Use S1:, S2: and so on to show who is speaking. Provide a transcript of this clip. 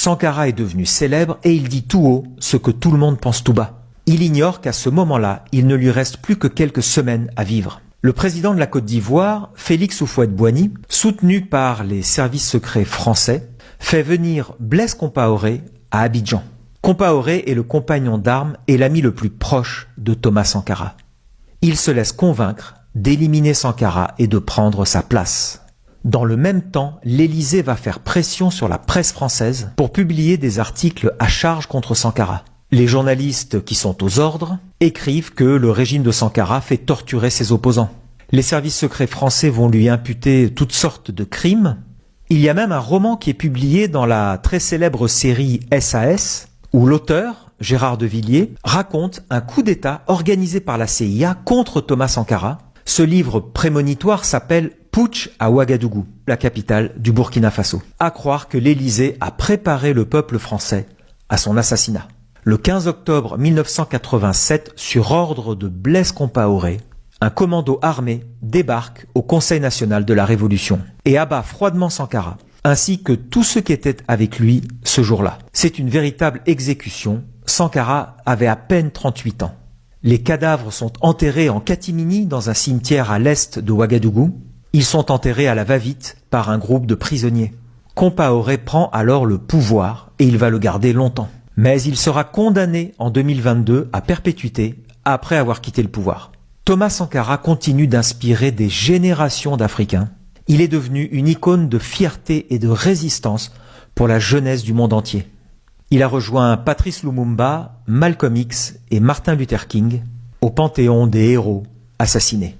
S1: Sankara est devenu célèbre et il dit tout haut ce que tout le monde pense tout bas. Il ignore qu'à ce moment-là, il ne lui reste plus que quelques semaines à vivre. Le président de la Côte d'Ivoire, Félix Houphouët-Boigny, soutenu par les services secrets français, fait venir Blaise Compaoré à Abidjan. Compaoré est le compagnon d'armes et l'ami le plus proche de Thomas Sankara. Il se laisse convaincre d'éliminer Sankara et de prendre sa place. Dans le même temps, l'Élysée va faire pression sur la presse française pour publier des articles à charge contre Sankara. Les journalistes qui sont aux ordres écrivent que le régime de Sankara fait torturer ses opposants. Les services secrets français vont lui imputer toutes sortes de crimes. Il y a même un roman qui est publié dans la très célèbre série SAS, où l'auteur, Gérard de Villiers, raconte un coup d'État organisé par la CIA contre Thomas Sankara. Ce livre prémonitoire s'appelle Putsch à Ouagadougou, la capitale du Burkina Faso. À croire que l'Élysée a préparé le peuple français à son assassinat. Le 15 octobre 1987, sur ordre de Blaise Compaoré, un commando armé débarque au Conseil national de la Révolution et abat froidement Sankara, ainsi que tous ceux qui étaient avec lui ce jour-là. C'est une véritable exécution. Sankara avait à peine 38 ans. Les cadavres sont enterrés en catimini dans un cimetière à l'est de Ouagadougou. Ils sont enterrés à la va-vite par un groupe de prisonniers. Compaoré prend alors le pouvoir et il va le garder longtemps. Mais il sera condamné en 2022 à perpétuité après avoir quitté le pouvoir. Thomas Sankara continue d'inspirer des générations d'Africains. Il est devenu une icône de fierté et de résistance pour la jeunesse du monde entier. Il a rejoint Patrice Lumumba, Malcolm X et Martin Luther King au panthéon des héros assassinés.